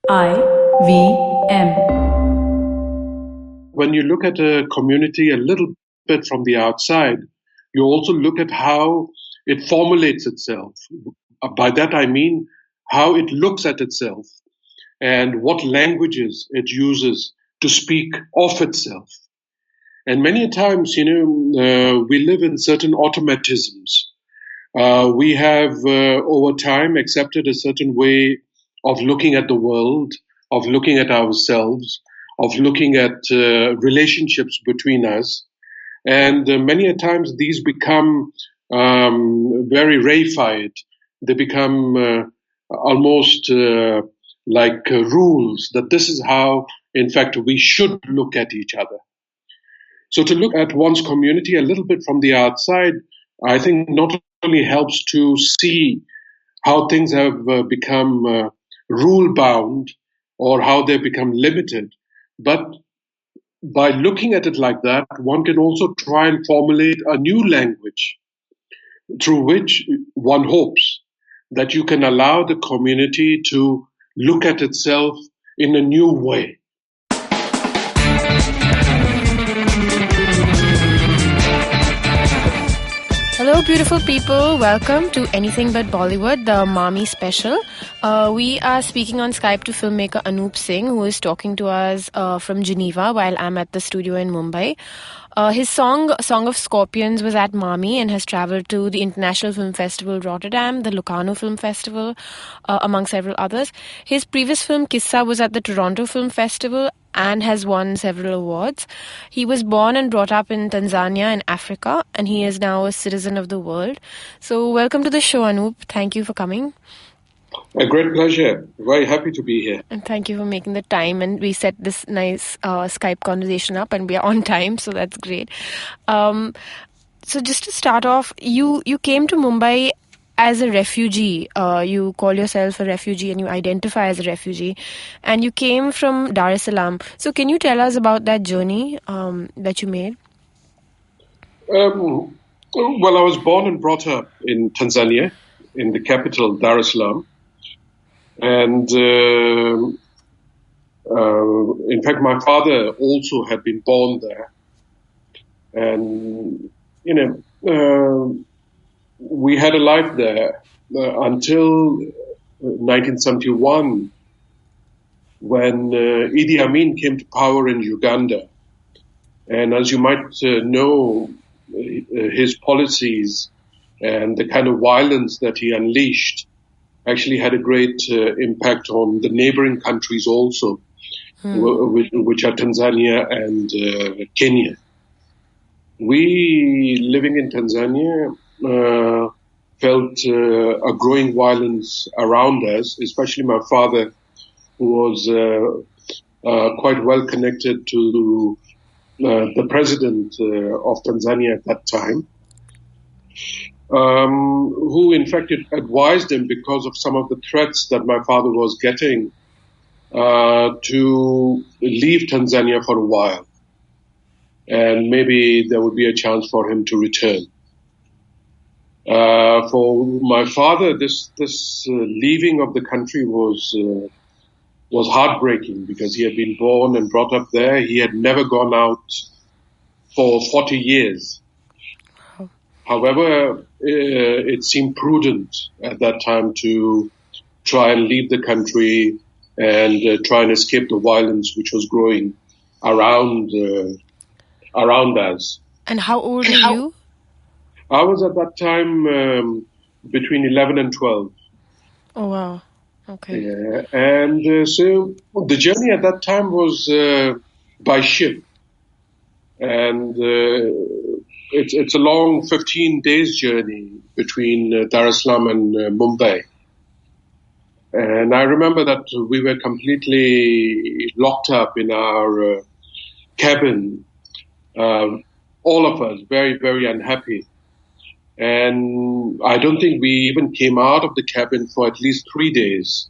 IVM. When you look at a community a little bit from the outside, you also look at how it formulates itself. By that I mean how it looks at itself and what languages it uses to speak of itself. And many times, we live in certain automatisms. We have, over time, accepted a certain way of looking at the world, of looking at ourselves, of looking at relationships between us. And many a times these become very reified. They become almost like rules that this is how, in fact, we should look at each other. So to look at one's community a little bit from the outside, I think not only helps to see how things have become rule-bound or how they've become limited, but by looking at it like that, one can also try and formulate a new language through which one hopes that you can allow the community to look at itself in a new way. Hello, beautiful people. Welcome to Anything But Bollywood, the Mommy special. We are speaking on Skype to filmmaker Anup Singh, who is talking to us from Geneva while I'm at the studio in Mumbai. His Song of Scorpions was at Mami and has traveled to the International Film Festival Rotterdam, the Locarno Film Festival, among several others. His previous film, Qissa, was at the Toronto Film Festival and has won several awards. He was born and brought up in Tanzania in Africa, and he is now a citizen of the world. So welcome to the show, Anup. Thank you for coming. A great pleasure. Very happy to be here. And thank you for making the time. And we set this nice Skype conversation up, and we are on time, so that's great. So just to start off, you came to Mumbai as a refugee. You call yourself a refugee and you identify as a refugee. And you came from Dar es Salaam. So can you tell us about that journey that you made? Well, I was born and brought up in Tanzania, in the capital, Dar es Salaam. And in fact, my father also had been born there. And, we had a life there until 1971, when Idi Amin came to power in Uganda. And as you might know, his policies and the kind of violence that he unleashed actually had a great impact on the neighboring countries also, which are Tanzania and Kenya. We, living in Tanzania, felt a growing violence around us, especially my father, who was quite well connected to the president of Tanzania at that time, who in fact advised him because of some of the threats that my father was getting to leave Tanzania for a while. And maybe there would be a chance for him to return. For my father, this leaving of the country was heartbreaking because he had been born and brought up there. He had never gone out for 40 years. However, it seemed prudent at that time to try and leave the country and try and escape the violence which was growing around us. And how old are you? I was at that time between 11 and 12. Oh, wow. Okay. Yeah. And so the journey at that time was by ship. And it's a long 15 days journey between Dar es Salaam and Mumbai. And I remember that we were completely locked up in our cabin, all of us very, very unhappy. And I don't think we even came out of the cabin for at least 3 days.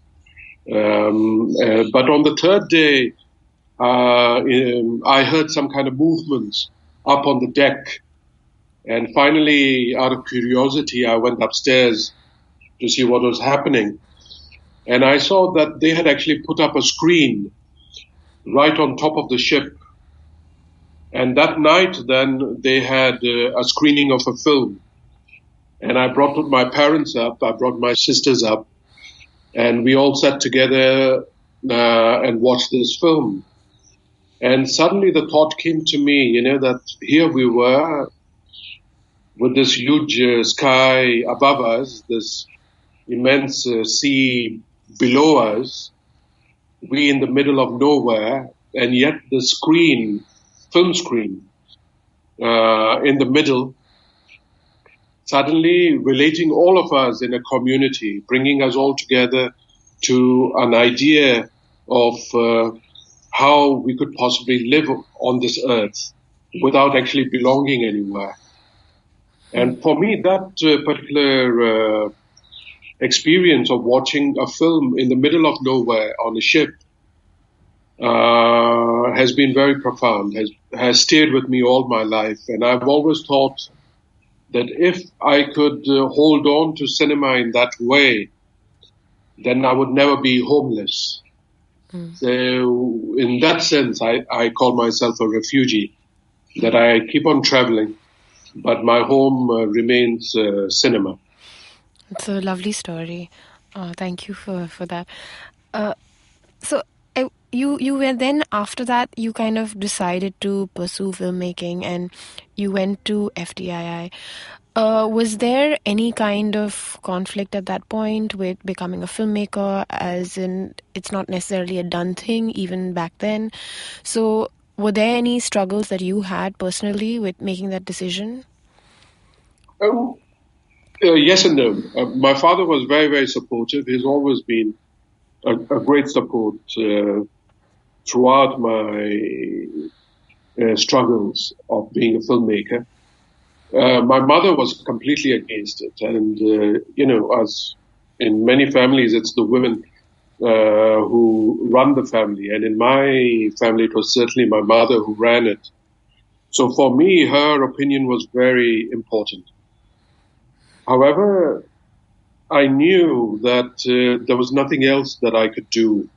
But on the third day, I heard some kind of movements up on the deck. And finally, out of curiosity, I went upstairs to see what was happening. And I saw that they had actually put up a screen right on top of the ship. And that night, then, they had a screening of a film. And I brought my parents up, I brought my sisters up, and we all sat together and watched this film. And suddenly the thought came to me, that here we were with this huge sky above us, this immense sea below us, we in the middle of nowhere, and yet the film screen, in the middle, suddenly relating all of us in a community, bringing us all together to an idea of how we could possibly live on this earth without actually belonging anywhere. And for me, that particular experience of watching a film in the middle of nowhere on a ship has been very profound, has stayed with me all my life. And I've always thought that if I could hold on to cinema in that way, then I would never be homeless. So in that sense, I call myself a refugee, that I keep on traveling, but my home remains cinema. It's a lovely story. Thank you for that. So you were then, after that, you kind of decided to pursue filmmaking and you went to FTII. Was there any kind of conflict at that point with becoming a filmmaker, as in it's not necessarily a done thing even back then? So were there any struggles that you had personally with making that decision? Yes and no. My father was very, very supportive. He's always been a great support throughout my struggles of being a filmmaker. My mother was completely against it. And, as in many families, it's the women who run the family. And in my family, it was certainly my mother who ran it. So for me, her opinion was very important. However, I knew that there was nothing else that I could do.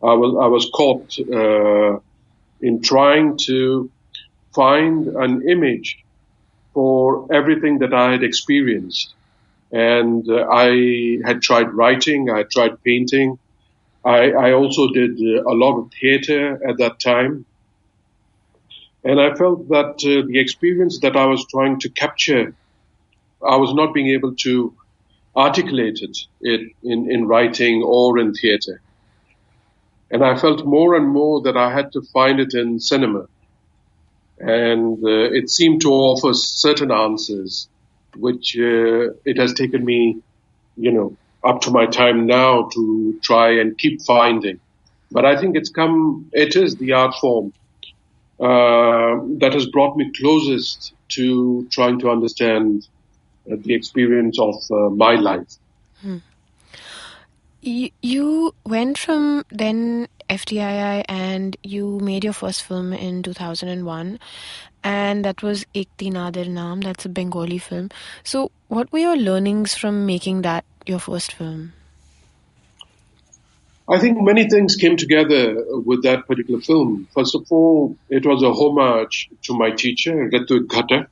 I was caught in trying to find an image for everything that I had experienced. And I had tried writing, I had tried painting. I also did a lot of theater at that time. And I felt that the experience that I was trying to capture, I was not being able to articulate it in writing or in theater. And I felt more and more that I had to find it in cinema. And it seemed to offer certain answers, which it has taken me, up to my time now to try and keep finding. But I think it is the art form that has brought me closest to trying to understand the experience of my life. You went from then FTII and you made your first film in 2001, and that was Ekti Nadir Naam. That's a Bengali film. So what were your learnings from making that your first film? I think many things came together with that particular film. First of all, it was a homage to my teacher, Ritu Ghatak,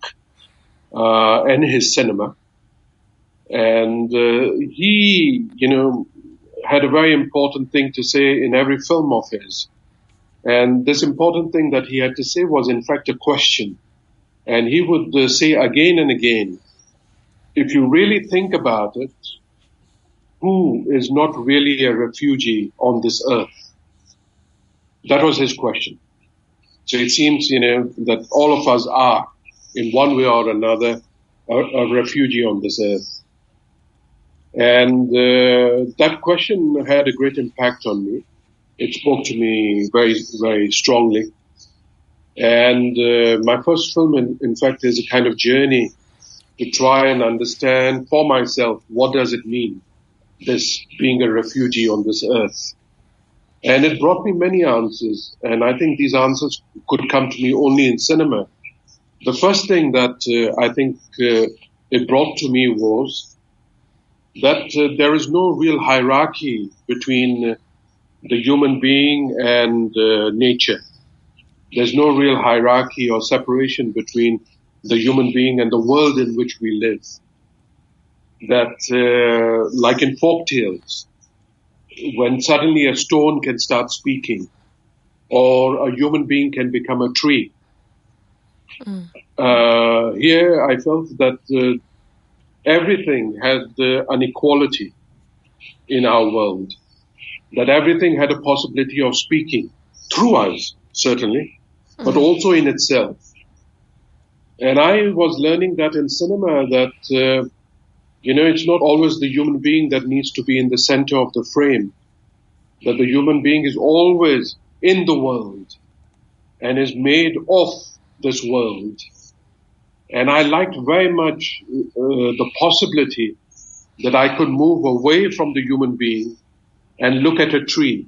and his cinema. And he, had a very important thing to say in every film of his. And this important thing that he had to say was, in fact, a question. And he would say again and again, if you really think about it, who is not really a refugee on this earth? That was his question. So it seems, that all of us are, in one way or another, a refugee on this earth. And that question had a great impact on me. It spoke to me very, very strongly. And my first film, in fact, is a kind of journey to try and understand for myself, what does it mean, this being a refugee on this earth? And it brought me many answers. And I think these answers could come to me only in cinema. The first thing that I think it brought to me was that there is no real hierarchy between the human being and nature. There's no real hierarchy or separation between the human being and the world in which we live. That, like in folk tales, when suddenly a stone can start speaking, or a human being can become a tree. Here I felt that everything had an equality in our world, that everything had a possibility of speaking through us, certainly, but also in itself. And I was learning that in cinema that, it's not always the human being that needs to be in the center of the frame, that the human being is always in the world and is made of this world. And I liked very much the possibility that I could move away from the human being and look at a tree,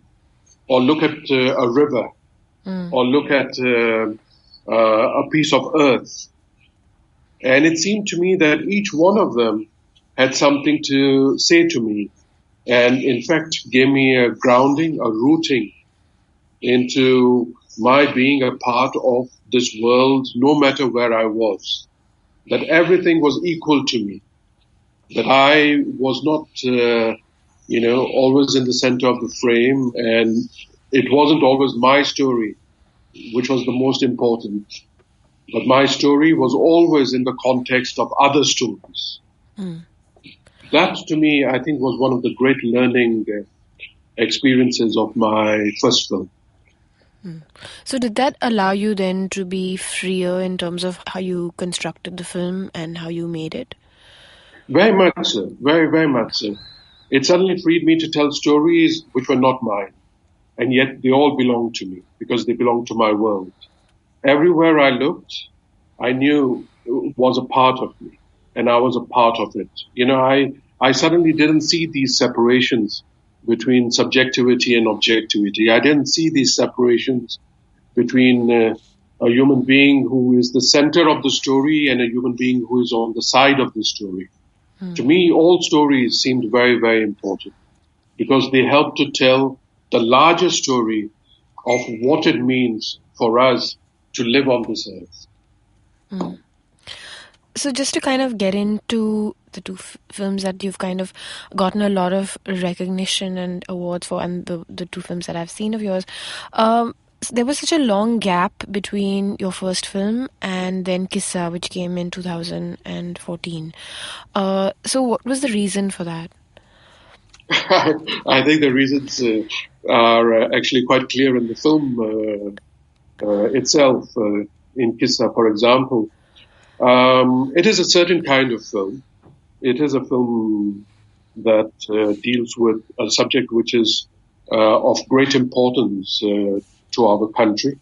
or look at a river, or look at a piece of earth. And it seemed to me that each one of them had something to say to me, and in fact gave me a grounding, a rooting into my being a part of this world, no matter where I was. That everything was equal to me. That I was not, always in the center of the frame, and it wasn't always my story which was the most important. But my story was always in the context of other stories. That, to me, I think was one of the great learning experiences of my first film. So did that allow you then to be freer in terms of how you constructed the film and how you made it? Very much so. Very, very much so. It suddenly freed me to tell stories which were not mine. And yet they all belonged to me because they belonged to my world. Everywhere I looked, I knew it was a part of me, and I was a part of it. I suddenly didn't see these separations between subjectivity and objectivity. I didn't see these separations between a human being who is the center of the story and a human being who is on the side of the story. To me, all stories seemed very, very important because they help to tell the larger story of what it means for us to live on this earth. So just to kind of get into the two films that you've kind of gotten a lot of recognition and awards for, and the two films that I've seen of yours, there was such a long gap between your first film and then Qissa, which came in 2014. So what was the reason for that? I think the reasons are actually quite clear in the film itself. In Qissa, for example, it is a certain kind of film. It is a film that deals with a subject which is of great importance to our country.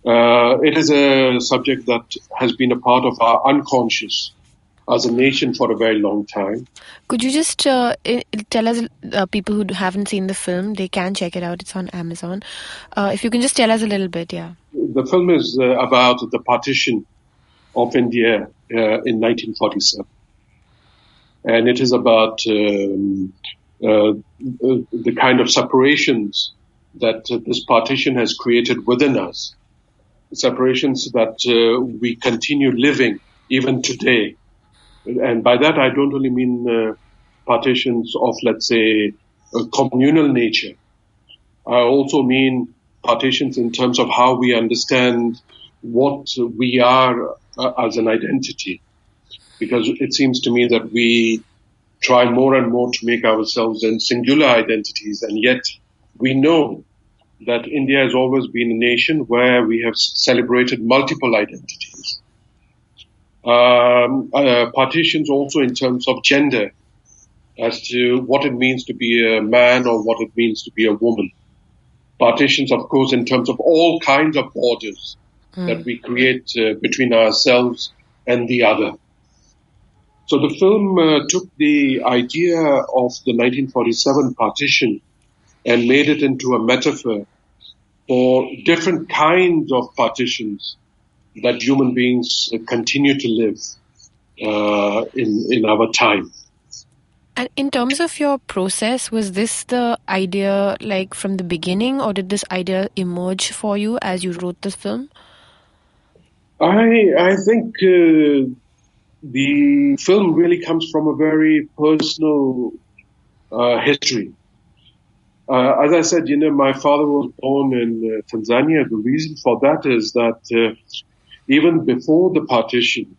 It is a subject that has been a part of our unconscious as a nation for a very long time. Could you just tell us, people who haven't seen the film, they can check it out. It's on Amazon. If you can just tell us a little bit, yeah. The film is about the partition of India in 1947. And it is about the kind of separations that this partition has created within us. Separations that we continue living even today. And by that, I don't only mean partitions of, let's say, a communal nature. I also mean partitions in terms of how we understand what we are as an identity. Because it seems to me that we try more and more to make ourselves in singular identities, and yet we know that India has always been a nation where we have celebrated multiple identities. Partitions also in terms of gender, as to what it means to be a man or what it means to be a woman. Partitions, of course, in terms of all kinds of borders that we create between ourselves and the other. So the film took the idea of the 1947 partition and made it into a metaphor for different kinds of partitions that human beings continue to live in our time. And in terms of your process, was this the idea like from the beginning, or did this idea emerge for you as you wrote this film? I think the film really comes from a very personal history. As I said, my father was born in Tanzania. The reason for that is that even before the partition,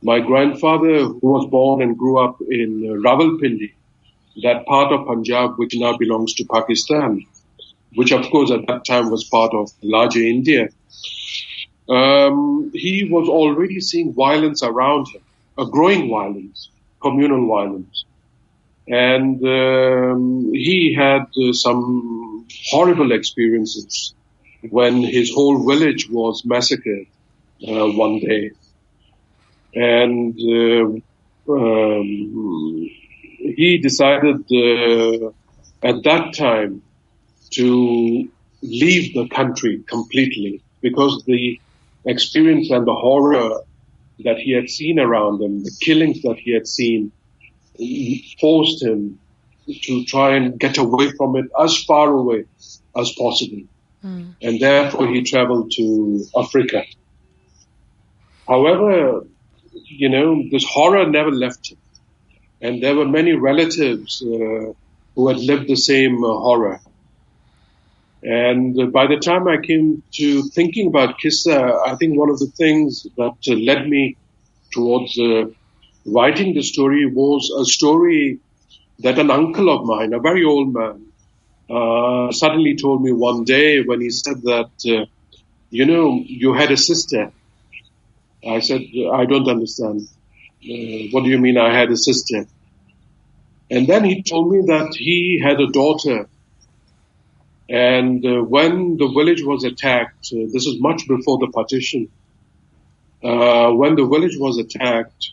my grandfather, who was born and grew up in Rawalpindi, that part of Punjab which now belongs to Pakistan, which of course at that time was part of larger India, he was already seeing violence around him, a growing violence, communal violence. And he had some horrible experiences when his whole village was massacred one day. And he decided at that time to leave the country completely because the experience and the horror that he had seen around him, the killings that he had seen, forced him to try and get away from it as far away as possible. And therefore he traveled to Africa. However, this horror never left him. And there were many relatives who had lived the same horror. And by the time I came to thinking about Qissa, I think one of the things that led me towards writing the story was a story that an uncle of mine, a very old man, suddenly told me one day when he said that, you had a sister. I said, I don't understand. What do you mean I had a sister? And then he told me that he had a daughter. And when the village was attacked, this is much before the partition, when the village was attacked,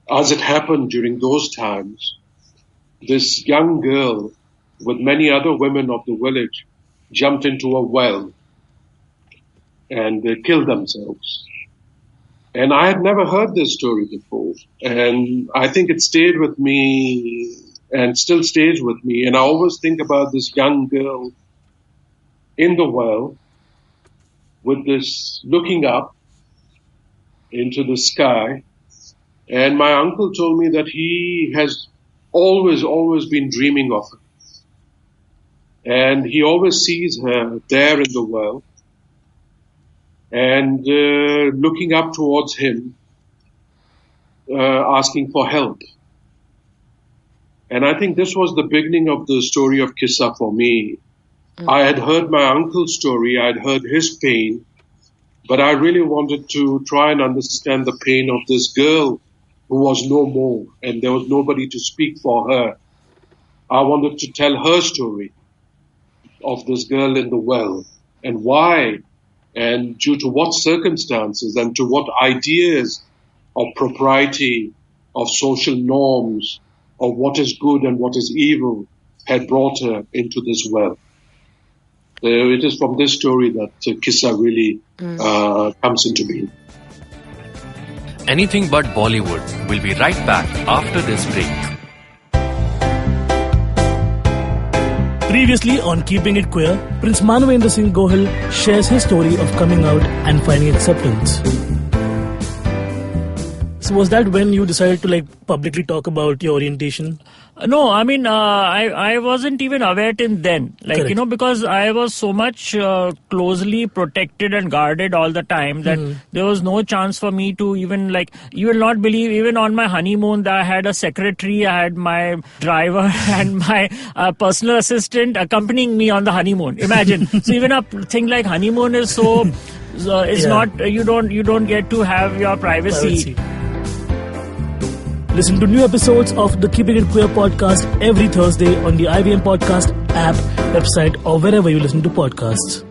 as it happened during those times, this young girl with many other women of the village jumped into a well and killed themselves. And I had never heard this story before. And I think it stayed with me and still stays with me. And I always think about this young girl in the well with this looking up into the sky. And my uncle told me that he has always been dreaming of her. And he always sees her there in the well and looking up towards him, asking for help. And I think this was the beginning of the story of Qissa for me. I had heard my uncle's story, I had heard his pain, but I really wanted to try and understand the pain of this girl who was no more, and there was nobody to speak for her. I wanted to tell her story of this girl in the well, and why, and due to what circumstances, and to what ideas of propriety, of social norms, of what is good and what is evil had brought her into this well. It is from this story that Qissa really comes into being. Anything But Bollywood will be right back after this break. Previously on Keeping It Queer, Prince Manavendra Singh Gohil shares his story of coming out and finding acceptance. So was that when you decided to publicly talk about your orientation? No, I mean, I wasn't even aware till then. Correct. Because I was so much closely protected and guarded all the time that there was no chance for me to even, you will not believe, even on my honeymoon, that I had a secretary, I had my driver and my personal assistant accompanying me on the honeymoon. Imagine. So even a thing like honeymoon is so, it's not, you don't get to have your privacy. Listen to new episodes of the Keeping It Queer podcast every Thursday on the IBM Podcast app, website, or wherever you listen to podcasts.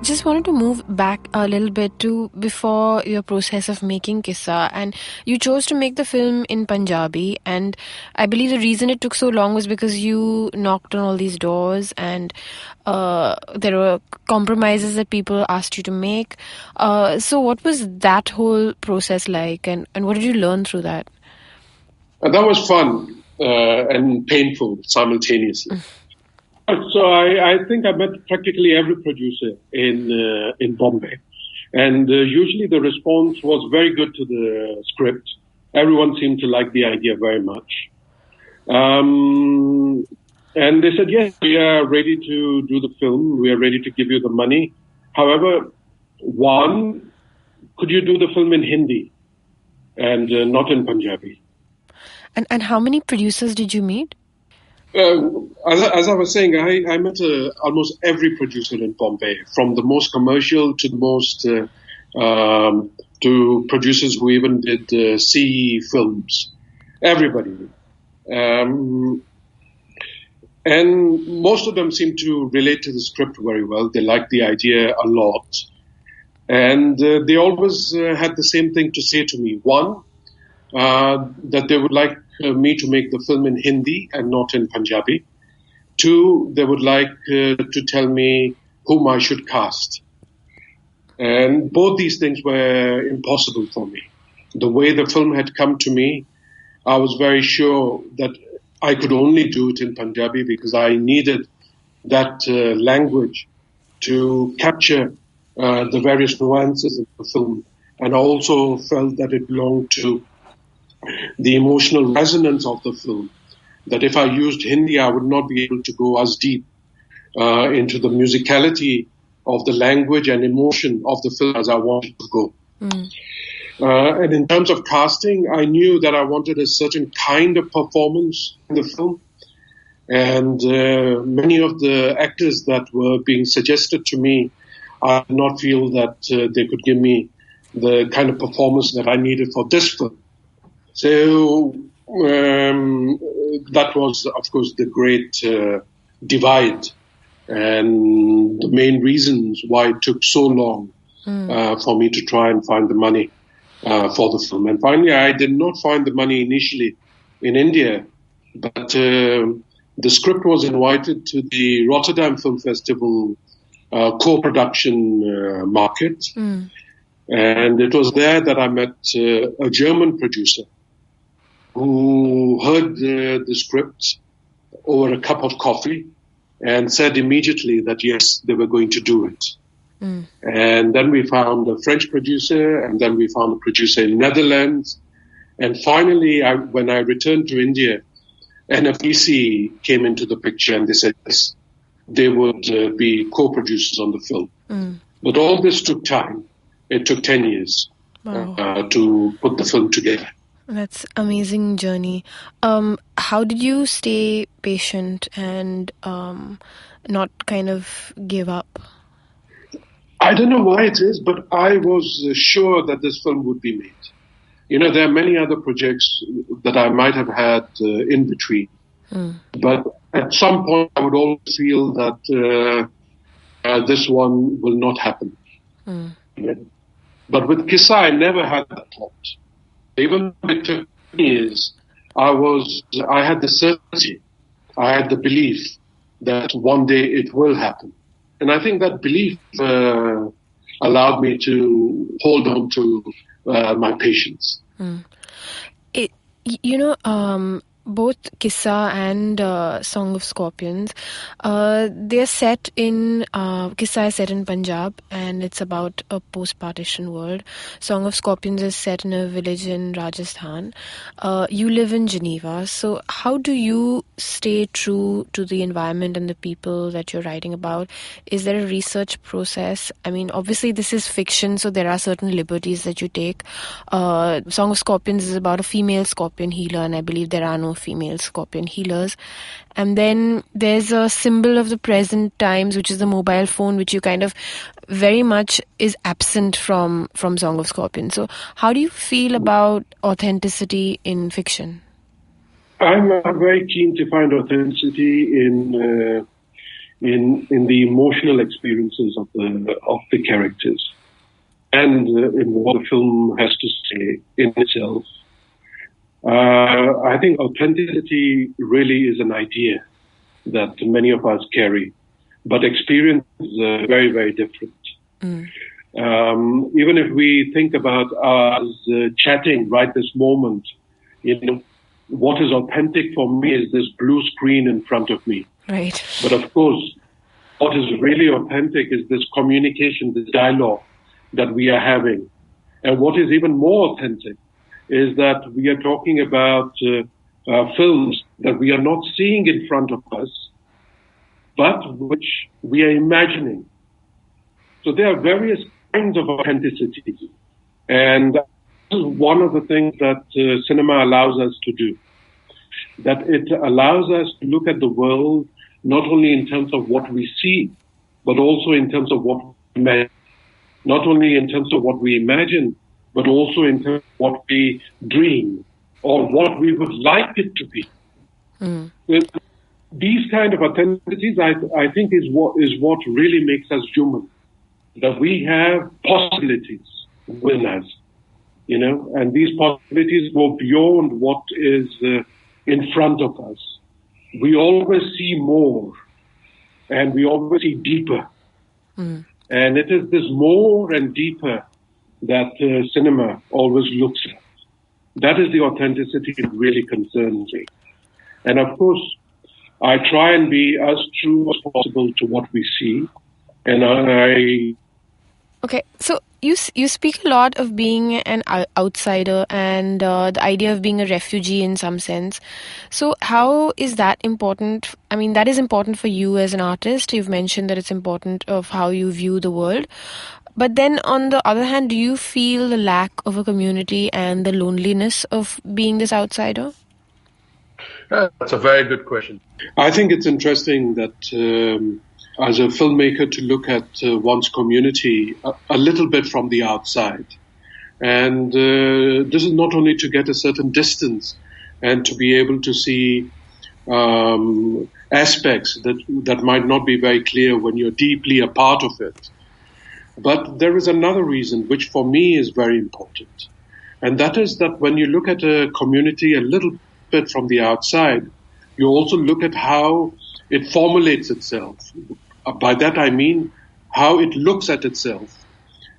Just wanted to move back a little bit to before your process of making Qissa, and you chose to make the film in Punjabi, and I believe the reason it took so long was because you knocked on all these doors and there were compromises that people asked you to make. So what was that whole process like, and what did you learn through that? And that was fun and painful simultaneously. So I think I met practically every producer in Bombay. And usually the response was very good to the script. Everyone seemed to like the idea very much. And they said, yes, we are ready to do the film. We are ready to give you the money. However, one, could you do the film in Hindi and not in Punjabi? And how many producers did you meet? As I was saying, I met almost every producer in Bombay, from the most commercial to the most to producers who even did CE films. Everybody. And most of them seemed to relate to the script very well. They liked the idea a lot. And they always had the same thing to say to me. One, that they would like me to make the film in Hindi and not in Punjabi. Two, they would like to tell me whom I should cast. And both these things were impossible for me. The way the film had come to me, I was very sure that I could only do it in Punjabi because I needed that language to capture the various nuances of the film. And I also felt that it belonged to the emotional resonance of the film, that if I used Hindi, I would not be able to go as deep into the musicality of the language and emotion of the film as I wanted to go. And in terms of casting, I knew that I wanted a certain kind of performance in the film. And many of the actors that were being suggested to me, I did not feel that they could give me the kind of performance that I needed for this film. So that was, of course, the great divide and the main reasons why it took so long for me to try and find the money for the film. And finally, I did not find the money initially in India, but the script was invited to the Rotterdam Film Festival co-production market. And it was there that I met a German producer who heard the script over a cup of coffee and said immediately that, yes, they were going to do it. And then we found a French producer, and then we found a producer in Netherlands. And finally, when I returned to India, NFDC came into the picture and they said, yes, they would be co-producers on the film. But all this took time. It took 10 years to put the film together. That's amazing journey. How did you stay patient and not kind of give up? I don't know why it is, but I was sure that this film would be made. You know, there are many other projects that I might have had in between. But at some point, I would always feel that this one will not happen. But with Qissa, I never had that thought. Even though it took years, I had the certainty, I had the belief that one day it will happen. And I think that belief allowed me to hold on to my patience. Both Qissa and Song of Scorpions, they're set in, Qissa is set in Punjab and it's about a post-partition world. Song of Scorpions is set in a village in Rajasthan. You live in Geneva, so how do you stay true to the environment and the people that you're writing about? Is there a research process? I mean, obviously this is fiction, so there are certain liberties that you take. Song of Scorpions is about a female scorpion healer, and I believe there are no female scorpion healers. And then there's a symbol of the present times, which is the mobile phone, which you kind of very much is absent from Song of Scorpions. So how do you feel about authenticity in fiction? I'm very keen to find authenticity in the emotional experiences of the characters and in what the film has to say in itself. I think authenticity really is an idea that many of us carry, but experience is very, very different. Even if we think about us chatting right this moment, you know, what is authentic for me is this blue screen in front of me. Right. But of course, what is really authentic is this communication, this dialogue that we are having. And what is even more authentic is that we are talking about films that we are not seeing in front of us, but which we are imagining. So there are various kinds of authenticity. And this is one of the things that cinema allows us to do. That it allows us to look at the world not only in terms of what we see, but also in terms of what we imagine. Not only in terms of what we imagine, but also in terms of what we dream or what we would like it to be. These kind of authenticities, I think, is what really makes us human. That we have possibilities within us, and these possibilities go beyond what is in front of us. We always see more, and we always see deeper. And it is this more and deeper that cinema always looks at. That is the authenticity that really concerns me. And of course, I try and be as true as possible to what we see. And Okay, so you speak a lot of being an outsider and the idea of being a refugee in some sense. So how is that important? I mean, that is important for you as an artist. You've mentioned that it's important of how you view the world. But then on the other hand, do you feel the lack of a community and the loneliness of being this outsider? That's a very good question. I think it's interesting that as a filmmaker to look at one's community a little bit from the outside. And this is not only to get a certain distance and to be able to see aspects that might not be very clear when you're deeply a part of it. But there is another reason which for me is very important. And that is that when you look at a community a little bit from the outside, you also look at how it formulates itself. By that I mean how it looks at itself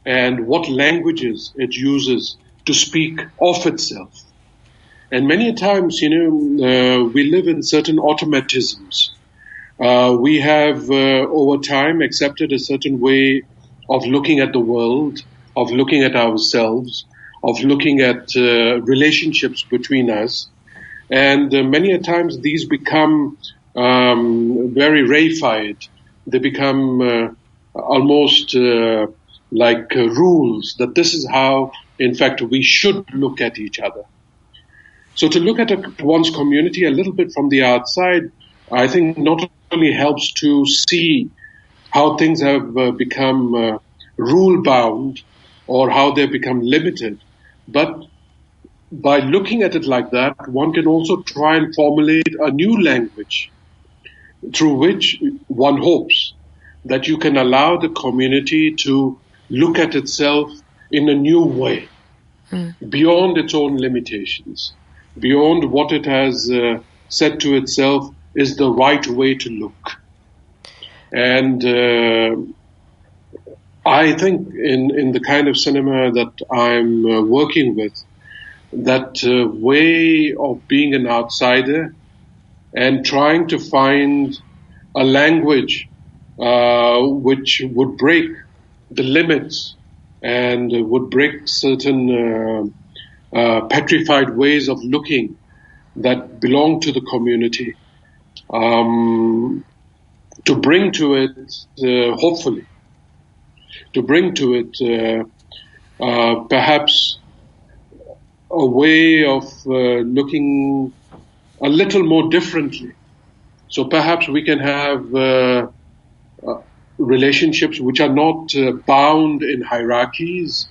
and what languages it uses to speak of itself. And many times, we live in certain automatisms. We have, over time, accepted a certain way of looking at the world, of looking at ourselves, of looking at relationships between us. And many a times these become very reified. They become almost like rules, that this is how, in fact, we should look at each other. So to look at one's community a little bit from the outside, I think not only helps to see how things have become rule-bound or how they've become limited, but by looking at it like that, one can also try and formulate a new language through which one hopes that you can allow the community to look at itself in a new way, beyond its own limitations, beyond what it has said to itself is the right way to look. And I think in the kind of cinema that I'm working with, that way of being an outsider and trying to find a language which would break the limits and would break certain petrified ways of looking that belong to the community, to bring to it, hopefully, to bring to it perhaps a way of looking a little more differently. So perhaps we can have relationships which are not bound in hierarchies,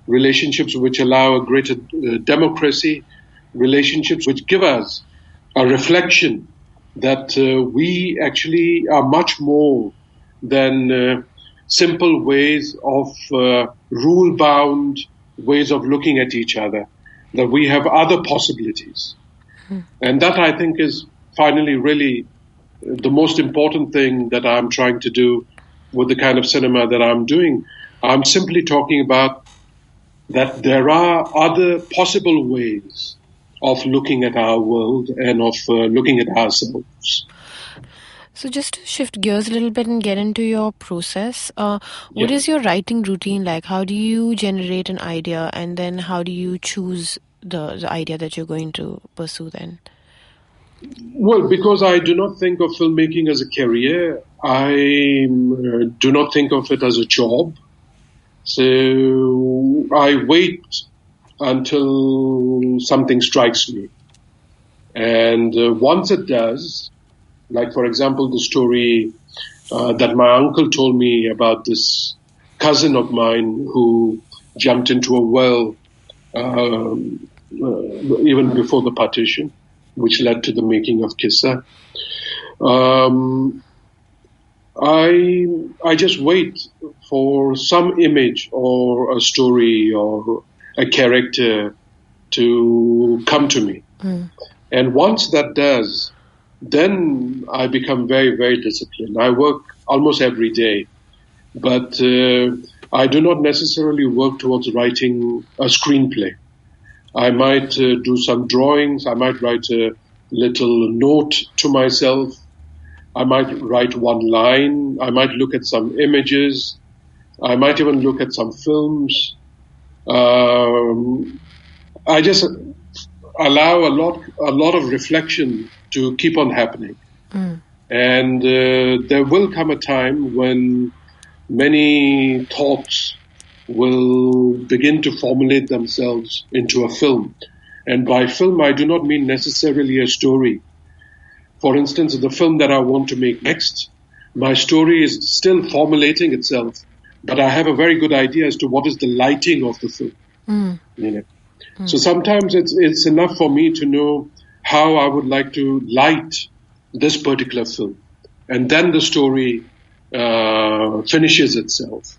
relationships which allow a greater democracy, relationships which give us a reflection that we actually are much more than simple ways of rule-bound ways of looking at each other, that we have other possibilities. And that, I think, is finally really the most important thing that I'm trying to do with the kind of cinema that I'm doing. I'm simply talking about that there are other possible ways of looking at our world and of looking at ourselves. So just to shift gears a little bit and get into your process, what is your writing routine like? How do you generate an idea, and then how do you choose the idea that you're going to pursue then? Well, because I do not think of filmmaking as a career, I do not think of it as a job. So I wait until something strikes me. And once it does, like, for example, the story that my uncle told me about this cousin of mine who jumped into a well even before the partition, which led to the making of Qissa. I just wait for some image or a story or a character to come to me. And once that does, then I become very, very disciplined. I work almost every day, but I do not necessarily work towards writing a screenplay. I might do some drawings. I might write a little note to myself. I might write one line. I might look at some images. I might even look at some films. I just allow a lot of reflection to keep on happening. And there will come a time when many thoughts will begin to formulate themselves into a film. And by film, I do not mean necessarily a story. For instance, the film that I want to make next, my story is still formulating itself, but I have a very good idea as to what is the lighting of the film. So sometimes it's enough for me to know how I would like to light this particular film. And then the story finishes itself.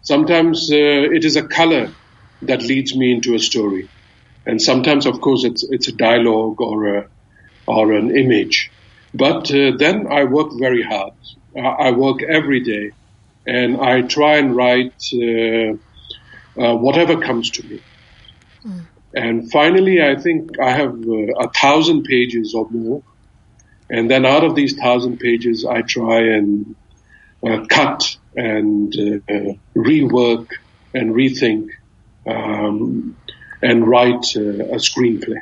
Sometimes it is a color that leads me into a story. And sometimes, of course, it's a dialogue or an image. But then I work very hard. I work every day. And I try and write whatever comes to me. And finally, I think I have 1,000 pages or more. And then out of these 1,000 pages, I try and cut and rework and rethink and write a screenplay.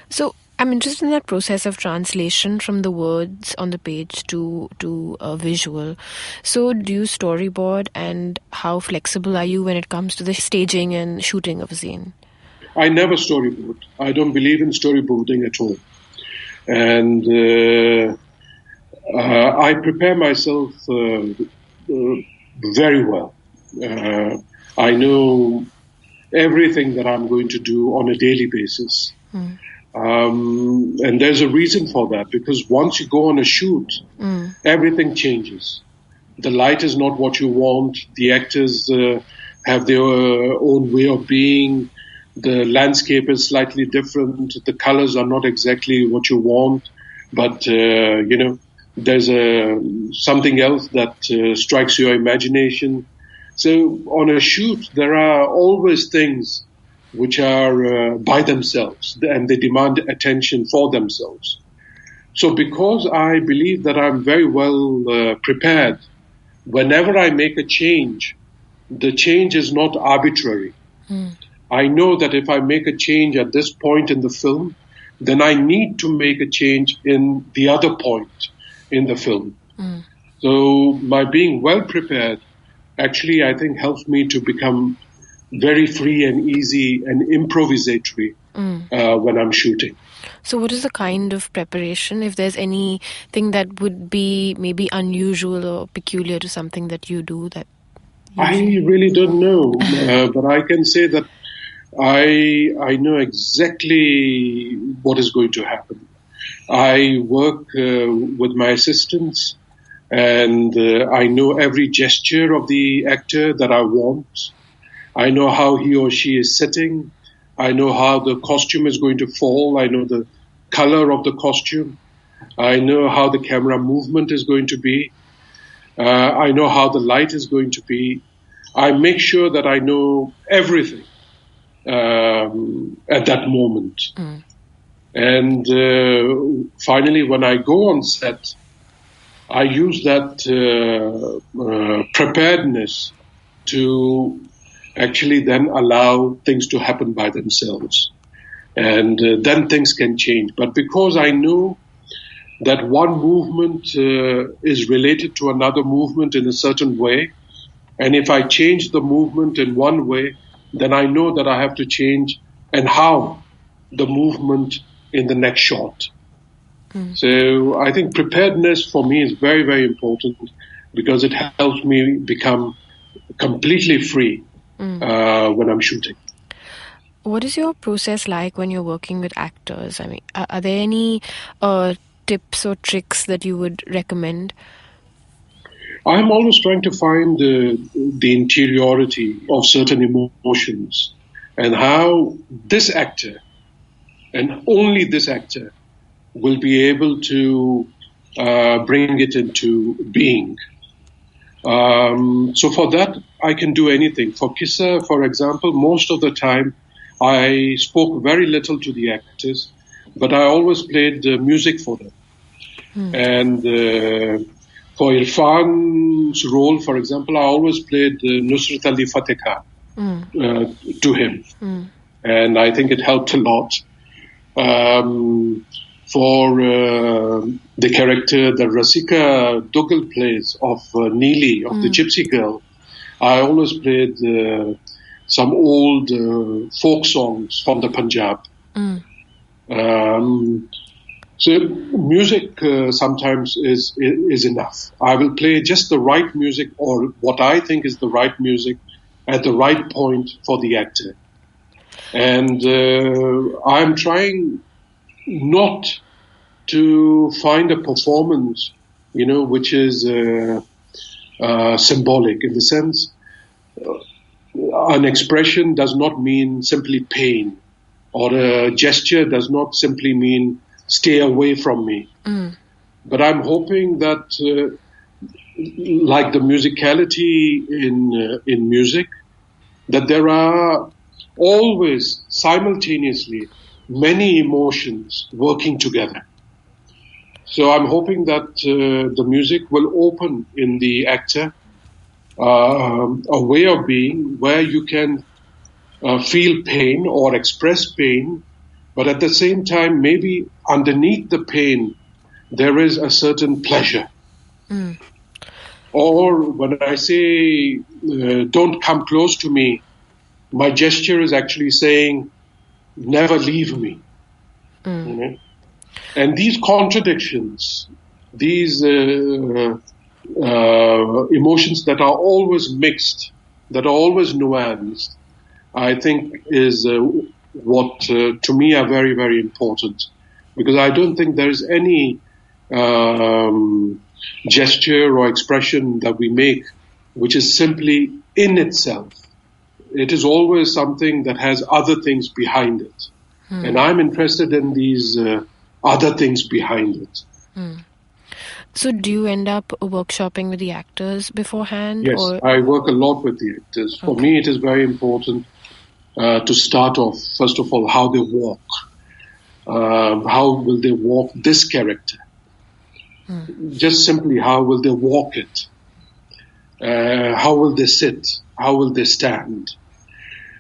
So I'm interested in that process of translation from the words on the page to a visual. So do you storyboard, and how flexible are you when it comes to the staging and shooting of a scene? I never storyboard. I don't believe in storyboarding at all. And I prepare myself very well. I know everything that I'm going to do on a daily basis. And there's a reason for that, because once you go on a shoot, everything changes. The light is not what you want. The actors have their own way of being. The landscape is slightly different. The colors are not exactly what you want. But, there's something else that strikes your imagination. So on a shoot, there are always things which are by themselves, and they demand attention for themselves. So because I believe that I'm very well prepared, whenever I make a change, the change is not arbitrary. I know that if I make a change at this point in the film, then I need to make a change in the other point in the film. So my being well prepared actually, I think, helps me to become very free and easy and improvisatory when I'm shooting. So what is the kind of preparation, if there's anything that would be maybe unusual or peculiar to something that you do? I really don't know, but I can say that I know exactly what is going to happen. I work with my assistants, and I know every gesture of the actor that I want. I know how he or she is sitting. I know how the costume is going to fall. I know the color of the costume. I know how the camera movement is going to be. I know how the light is going to be. I make sure that I know everything. at that moment. And finally, when I go on set, I use that preparedness to actually then allow things to happen by themselves. And then things can change. But because I know that one movement is related to another movement in a certain way, and if I change the movement in one way, then I know that I have to change and how the movement in the next shot. So I think preparedness for me is very, very important because it helps me become completely free when I'm shooting. What is your process like when you're working with actors? I mean, are there any tips or tricks that you would recommend? I'm always trying to find the interiority of certain emotions and how this actor, and only this actor, will be able to bring it into being. So for that, I can do anything. For Qissa, for example, most of the time, I spoke very little to the actors, but I always played music for them. And for Irrfan's role, for example, I always played Nusrat Ali Fateh Khan to him. And I think it helped a lot. For the character that Rasika Dugal plays of Neeli, of the gypsy girl, I always played some old folk songs from the Punjab. So music sometimes is enough. I will play just the right music or what I think is the right music at the right point for the actor. And I'm trying not to find a performance, which is symbolic in the sense an expression does not mean simply pain, or a gesture does not simply mean stay away from me. But I'm hoping that, like the musicality in music, that there are always simultaneously many emotions working together. So I'm hoping that the music will open in the actor a way of being where you can feel pain or express pain, but at the same time, maybe underneath the pain, there is a certain pleasure. Or when I say, don't come close to me, my gesture is actually saying, never leave me. And these contradictions, these emotions that are always mixed, that are always nuanced, I think is what to me are very, very important. Because I don't think there is any gesture or expression that we make which is simply in itself. It is always something that has other things behind it. And I'm interested in these other things behind it. So do you end up workshopping with the actors beforehand? Yes, I work a lot with the actors. For me, it is very important to start off, first of all, how they walk. How will they walk this character? Just simply, how will they walk it? How will they sit? How will they stand?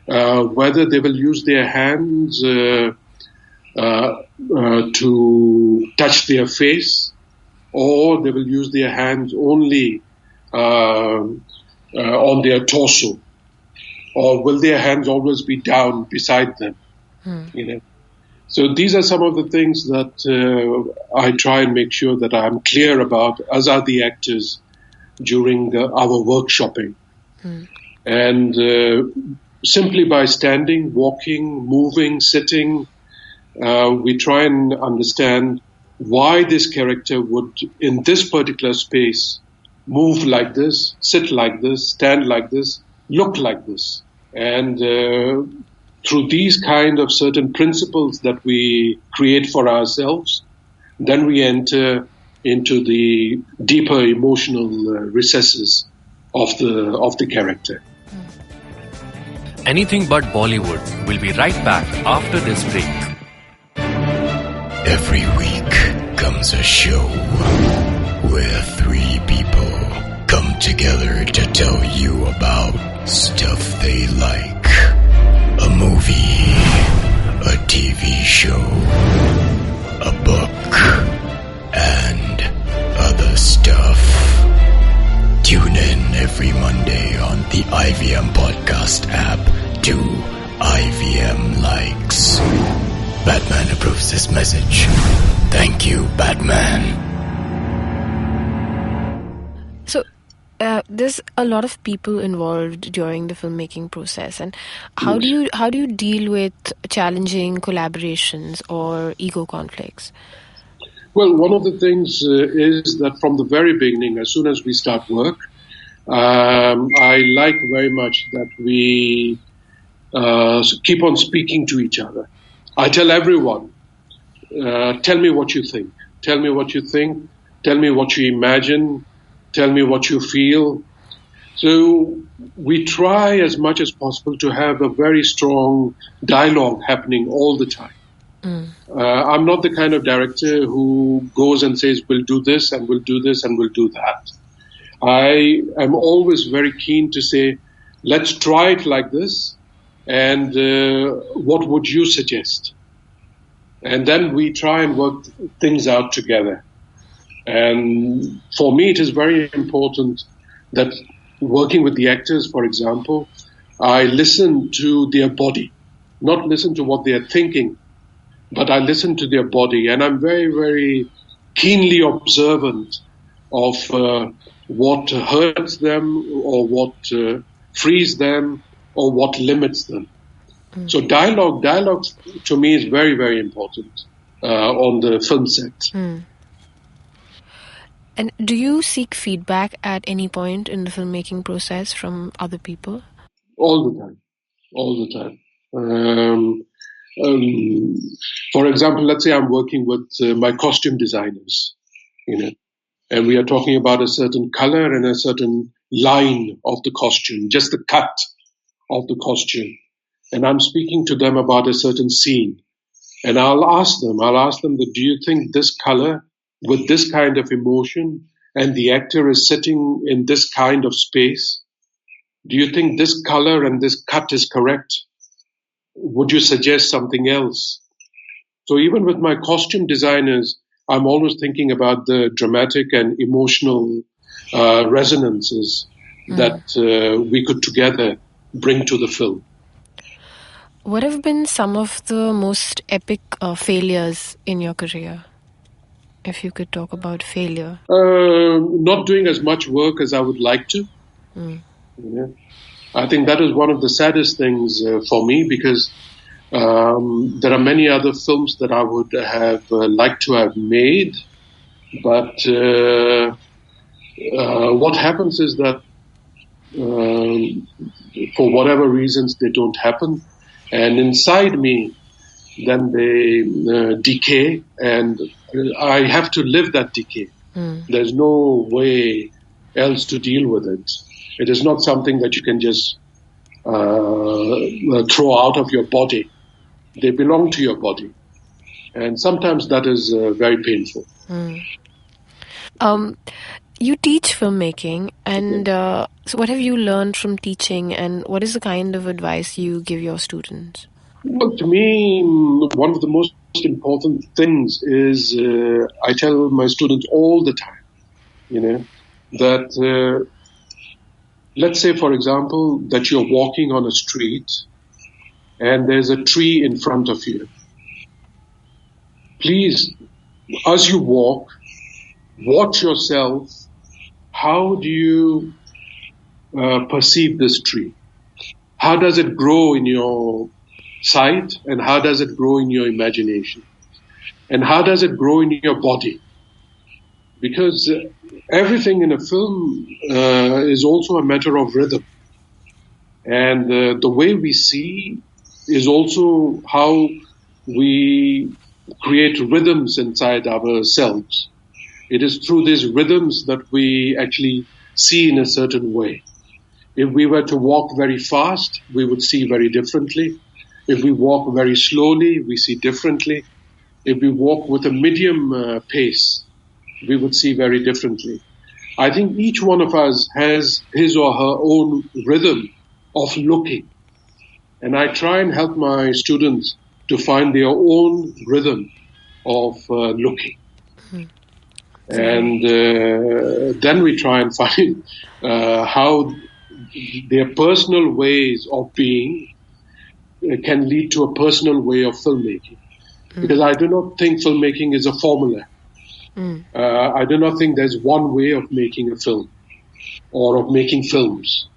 Whether they will use their hands to touch their face, or they will use their hands only on their torso, or will their hands always be down beside them? So these are some of the things that I try and make sure that I'm clear about, as are the actors, during our workshopping. And simply by standing, walking, moving, sitting, we try and understand why this character would, in this particular space, move like this, sit like this, stand like this, look like this. And through these kind of certain principles that we create for ourselves, then we enter into the deeper emotional recesses of the character. Anything But Bollywood will be right back after this break. Every week comes a show where three people come together to tell you about stuff they like. A movie, a TV show, a book, and other stuff. Tune in every Monday on the IVM podcast app to IVM Likes. Batman approves this message. Thank you, Batman. So, there's a lot of people involved during the filmmaking process, and how do you deal with challenging collaborations or ego conflicts? Well, one of the things is that from the very beginning, as soon as we start work, I like very much that we keep on speaking to each other. I tell everyone, tell me what you think. Tell me what you think. Tell me what you imagine. Tell me what you feel. So we try as much as possible to have a very strong dialogue happening all the time. I'm not the kind of director who goes and says, we'll do this and we'll do this and we'll do that. I am always very keen to say, let's try it like this. And what would you suggest? And then we try and work things out together. And for me, it is very important that working with the actors, for example, I listen to their body, not listen to what they are thinking, but I listen to their body. And I'm very, very keenly observant of what hurts them or what frees them or what limits them. So dialogue to me is very, very important on the film set. And do you seek feedback at any point in the filmmaking process from other people? All the time. For example, let's say I'm working with my costume designers, and we are talking about a certain color and a certain line of the costume, just the cut of the costume. And I'm speaking to them about a certain scene. And I'll ask them that, do you think this color with this kind of emotion and the actor is sitting in this kind of space, do you think this color and this cut is correct? Would you suggest something else? So even with my costume designers, I'm always thinking about the dramatic and emotional resonances that we could together bring to the film. What have been some of the most epic failures in your career? If you could talk about failure. Not doing as much work as I would like to. I think that is one of the saddest things for me, because there are many other films that I would have liked to have made. But what happens is that for whatever reasons they don't happen. And inside me, then they decay, and I have to live that decay. There's no way else to deal with it. It is not something that you can just throw out of your body. They belong to your body. And sometimes that is very painful. You teach filmmaking, and so what have you learned from teaching, and what is the kind of advice you give your students? Well, to me, one of the most important things is I tell my students all the time, that let's say, for example, that you're walking on a street and there's a tree in front of you. Please, as you walk, watch yourself. How do you perceive this tree? How does it grow in your sight, and how does it grow in your imagination? And how does it grow in your body? Because everything in a film is also a matter of rhythm. And the way we see is also how we create rhythms inside ourselves. It is through these rhythms that we actually see in a certain way. If we were to walk very fast, we would see very differently. If we walk very slowly, we see differently. If we walk with a medium pace, we would see very differently. I think each one of us has his or her own rhythm of looking. And I try and help my students to find their own rhythm of looking. And then we try and find how their personal ways of being can lead to a personal way of filmmaking. Because I do not think filmmaking is a formula. I do not think there's one way of making a film or of making films.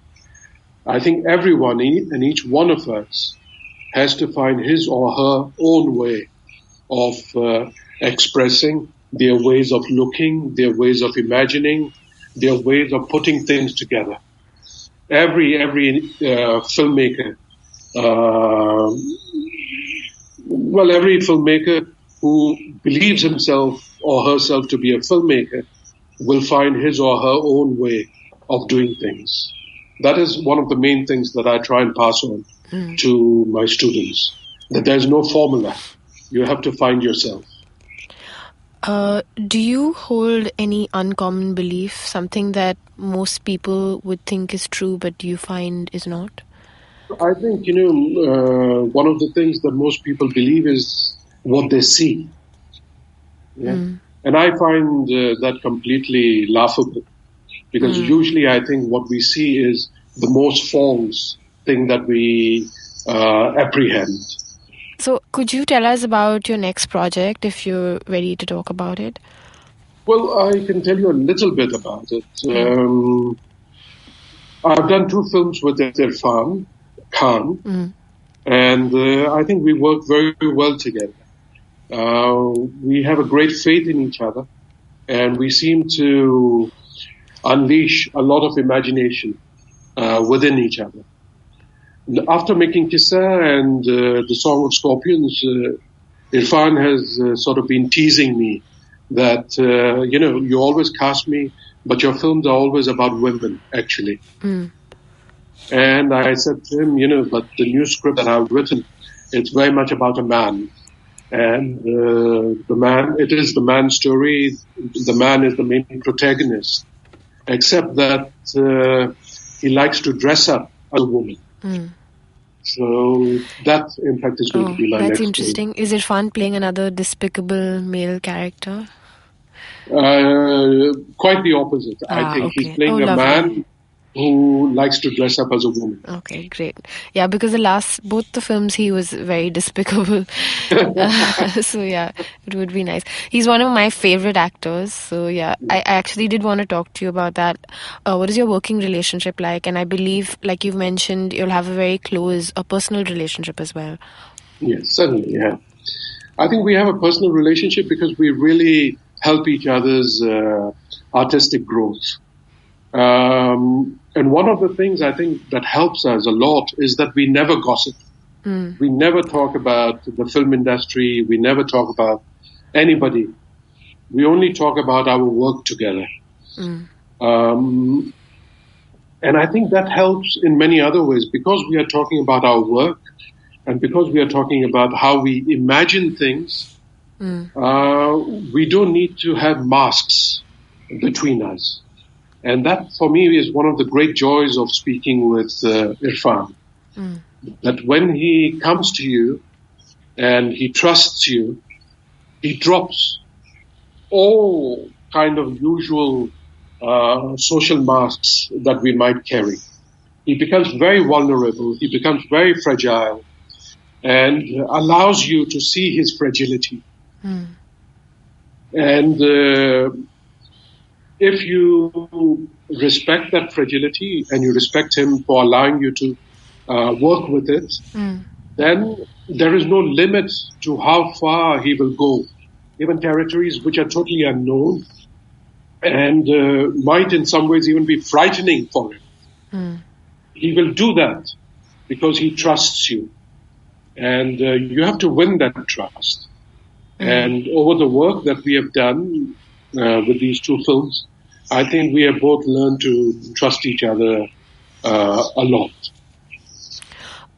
I think everyone and each one of us has to find his or her own way of expressing, their ways of looking, their ways of imagining, their ways of putting things together. Every filmmaker, every filmmaker who believes himself or herself to be a filmmaker will find his or her own way of doing things. That is one of the main things that I try and pass on to my students, that there's no formula. You have to find yourself. Do you hold any uncommon belief, something that most people would think is true but you find is not? I think, one of the things that most people believe is what they see. Yeah? And I find that completely laughable. Because usually I think what we see is the most false thing that we apprehend. So could you tell us about your next project, if you're ready to talk about it? Well, I can tell you a little bit about it. I've done 2 films with Irrfan Khan, and I think we work very well together. We have a great faith in each other, and we seem to unleash a lot of imagination within each other. After making Qissa and the Song of Scorpions, Irrfan has sort of been teasing me that, you always cast me, but your films are always about women, actually. And I said to him, but the new script that I've written, it's very much about a man. And it is the man's story. The man is the main protagonist. Except that he likes to dress up as a woman. So that, in fact, is going to be my next. That's interesting. Is Irrfan playing another despicable male character? Quite the opposite. I think he's playing a man who likes to dress up as a woman. Okay, great. Yeah, because both the films he was very despicable. So yeah, it would be nice. He's one of my favorite actors. So yeah, I actually did want to talk to you about that. What is your working relationship like? And I believe, like you've mentioned, you'll have a very close, a personal relationship as well. Yes, certainly, yeah. I think we have a personal relationship because we really help each other's artistic growth. And one of the things I think that helps us a lot is that we never gossip. We never talk about the film industry. We never talk about anybody. We only talk about our work together. And I think that helps in many other ways because we are talking about our work and because we are talking about how we imagine things. We don't need to have masks between us. And that, for me, is one of the great joys of speaking with Irrfan. That when he comes to you and he trusts you, he drops all kind of usual social masks that we might carry. He becomes very vulnerable. He becomes very fragile and allows you to see his fragility. And if you respect that fragility and you respect him for allowing you to work with it, then there is no limit to how far he will go. Even territories which are totally unknown and might in some ways even be frightening for him. He will do that because he trusts you. And you have to win that trust. And over the work that we have done with these 2 films, I think we have both learned to trust each other a lot.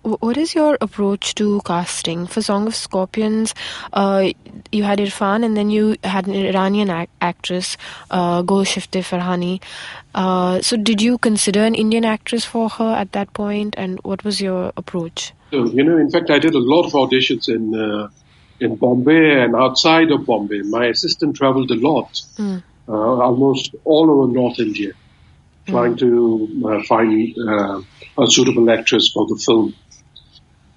What is your approach to casting? For Song of Scorpions, you had Irrfan, and then you had an Iranian actress, Golshifteh Farahani. So did you consider an Indian actress for her at that point, and what was your approach? So, in fact, I did a lot of auditions in Bombay and outside of Bombay. My assistant traveled a lot, almost all over North India, trying to find a suitable actress for the film.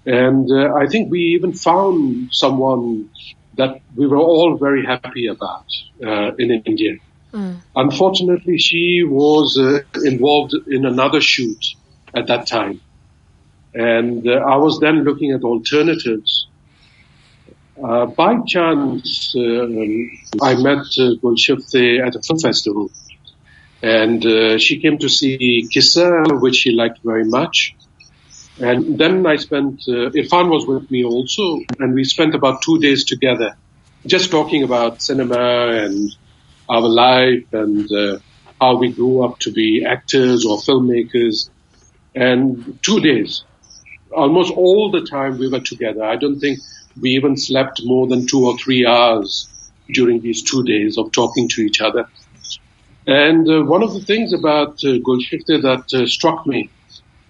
And I think we even found someone that we were all very happy about in India. Unfortunately, she was involved in another shoot at that time. And I was then looking at alternatives. By chance, I met Golshifteh at a film festival. And she came to see Qissa, which she liked very much. And then I spent, Irrfan was with me also, and we spent about 2 days together, just talking about cinema and our life and how we grew up to be actors or filmmakers. And 2 days, almost all the time we were together. I don't think we even slept more than 2 or 3 hours during these 2 days of talking to each other. And one of the things about Golshifteh that struck me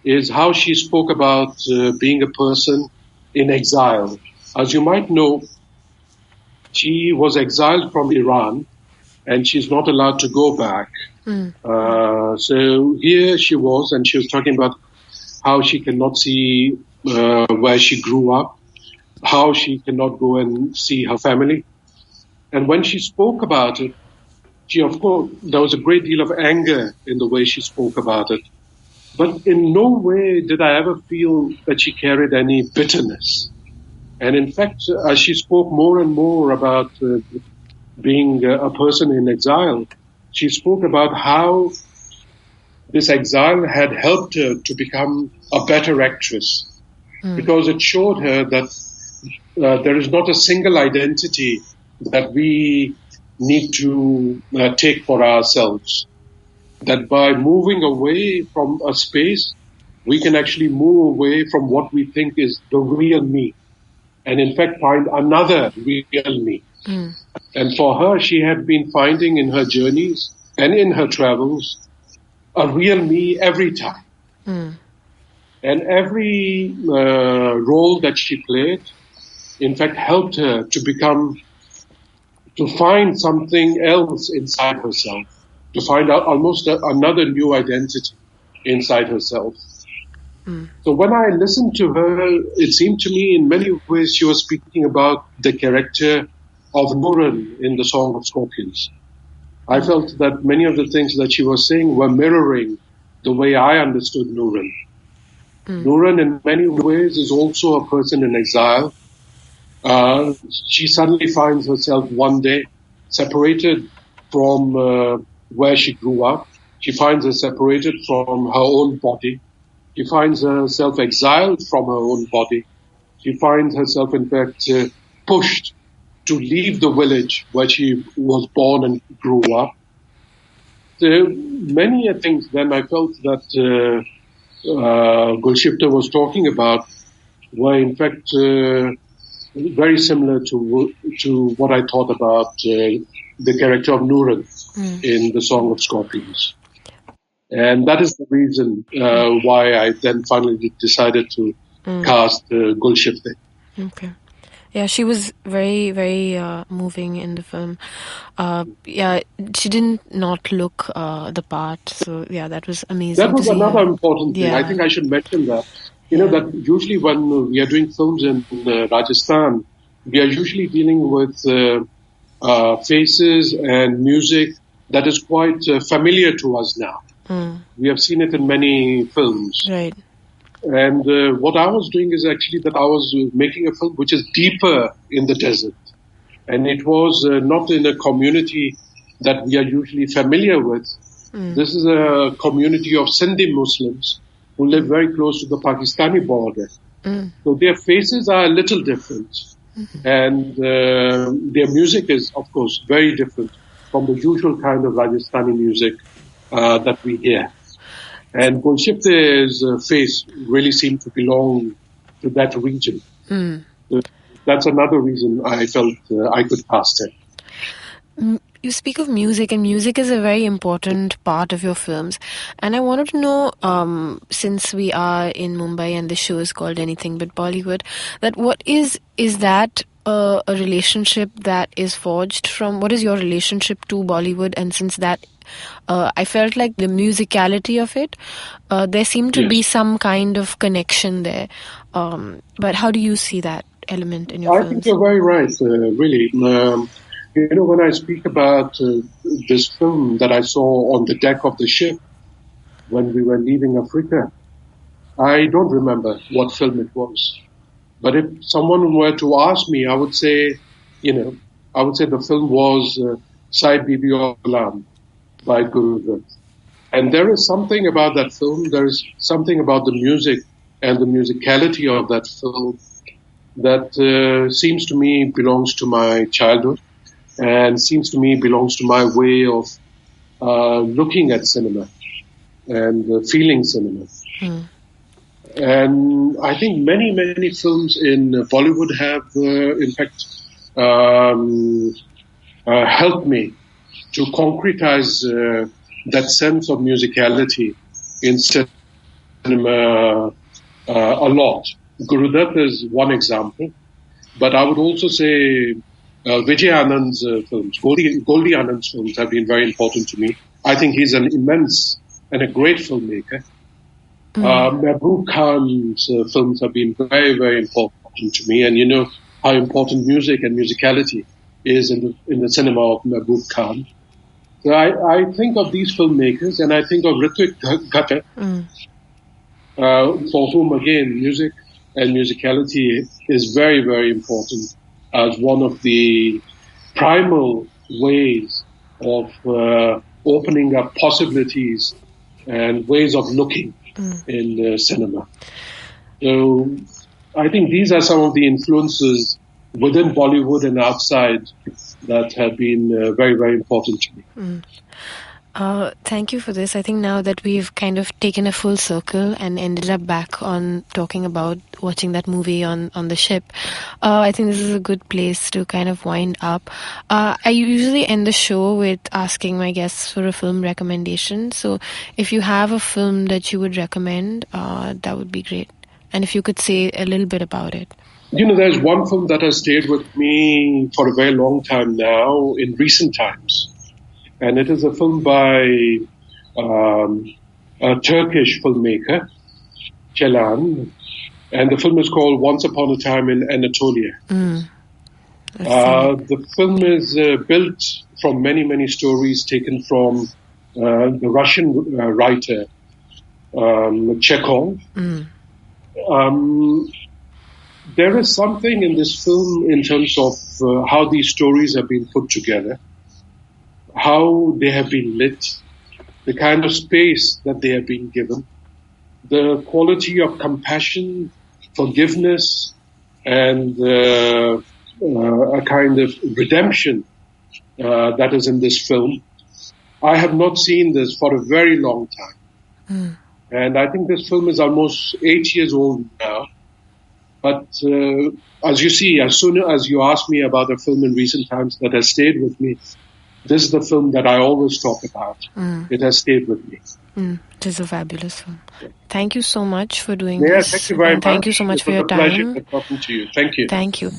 is how she spoke about being a person in exile. As you might know, she was exiled from Iran and she's not allowed to go back. So here she was, and she was talking about how she cannot see where she grew up, how she cannot go and see her family. And when she spoke about it, of course, there was a great deal of anger in the way she spoke about it. But in no way did I ever feel that she carried any bitterness. And in fact, as she spoke more and more about being a person in exile, she spoke about how this exile had helped her to become a better actress. Because it showed her that there is not a single identity that we need to take for ourselves. That by moving away from a space, we can actually move away from what we think is the real me. And in fact, find another real me. And for her, she had been finding in her journeys and in her travels a real me every time. And every role that she played, in fact, helped her to find something else inside herself, to find out almost another new identity inside herself. So when I listened to her, it seemed to me in many ways she was speaking about the character of Nuran in the Song of Scorpions. I felt that many of the things that she was saying were mirroring the way I understood Nuran. Nuran in many ways is also a person in exile. She suddenly finds herself one day separated from where she grew up. She finds herself separated from her own body. She finds herself exiled from her own body. She finds herself, in fact, pushed to leave the village where she was born and grew up. There are many things then I felt that Golshifteh was talking about were, in fact, very similar to what I thought about the character of Nuran in the Song of Scorpions. And that is the reason why I then finally decided to cast Golshifteh. Okay. Yeah, she was very, very moving in the film. She did not look the part. So, yeah, that was amazing. That was another important thing. I think I should mention that. That usually when we are doing films in Rajasthan, we are usually dealing with faces and music that is quite familiar to us now. We have seen it in many films. Right. And what I was doing is actually that I was making a film which is deeper in the desert. And it was not in a community that we are usually familiar with. This is a community of Sindhi Muslims who live very close to the Pakistani border. So their faces are a little different. And their music is, of course, very different from the usual kind of Rajasthani music that we hear. And Golshifteh's face really seemed to belong to that region. That's another reason I felt I could cast it. You speak of music, and music is a very important part of your films. And I wanted to know, since we are in Mumbai and the show is called Anything But Bollywood, that what is that a relationship that is forged from, what is your relationship to Bollywood? And since that, I felt like the musicality of it, there seemed to be some kind of connection there. But how do you see that element in your films? I think you're very right, really. When I speak about this film that I saw on the deck of the ship when we were leaving Africa, I don't remember what film it was. But if someone were to ask me, I would say the film was Sai Bibi Aur Ghulam by Guru Dutt. And there is something about that film, there is something about the music and the musicality of that film that seems to me belongs to my childhood. And seems to me belongs to my way of looking at cinema and feeling cinema. And I think many films in Bollywood have, in fact, helped me to concretize that sense of musicality in cinema a lot. Guru Dutt is one example, but I would also say Vijay Anand's films, Goldie Anand's films have been very important to me. I think he's an immense and a great filmmaker. Mehboob Khan's films have been very, very important to me. And you know how important music and musicality is in the cinema of Mehboob Khan. So I think of these filmmakers, and I think of Ritwik Ghatak, for whom, again, music and musicality is very, very important as one of the primal ways of opening up possibilities and ways of looking in cinema. So I think these are some of the influences within Bollywood and outside that have been very, very important to me. Thank you for this. I think now that we've kind of taken a full circle and ended up back on talking about watching that movie on the ship, I think this is a good place to kind of wind up. I usually end the show with asking my guests for a film recommendation. So if you have a film that you would recommend, that would be great. And if you could say a little bit about it. You know, there's one film that has stayed with me for a very long time now, in recent times. And it is a film by a Turkish filmmaker, Ceylan. And the film is called Once Upon a Time in Anatolia. The film is built from many, many stories taken from the Russian writer Chekhov. There is something in this film in terms of how these stories have been put together, how they have been lit, the kind of space that they have been given, the quality of compassion, forgiveness, and a kind of redemption that is in this film. I have not seen this for a very long time. And I think this film is almost 8 years old now. But as you see, as soon as you ask me about a film in recent times that has stayed with me, this is the film that I always talk about. It has stayed with me. It is a fabulous film. Thank you so much for doing this. Thank you very much. Thank you so much for your time. It was a pleasure talking to you. Thank you. Thank you.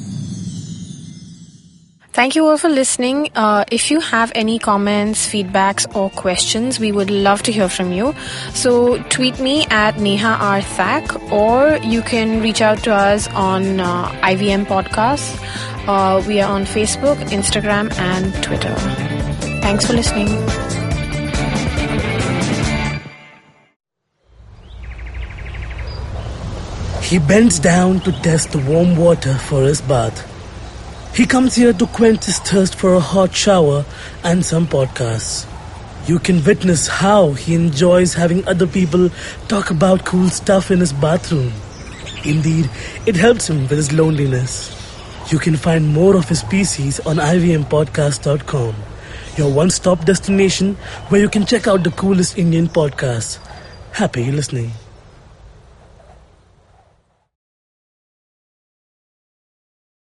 Thank you all for listening. If you have any comments, feedbacks, or questions, we would love to hear from you. So tweet me at Neha R. Thak, or you can reach out to us on IVM Podcasts. We are on Facebook, Instagram, and Twitter. Thanks for listening. He bends down to test the warm water for his bath. He comes here to quench his thirst for a hot shower and some podcasts. You can witness how he enjoys having other people talk about cool stuff in his bathroom. Indeed, it helps him with his loneliness. You can find more of his pieces on ivmpodcast.com, your one-stop destination where you can check out the coolest Indian podcasts. Happy listening.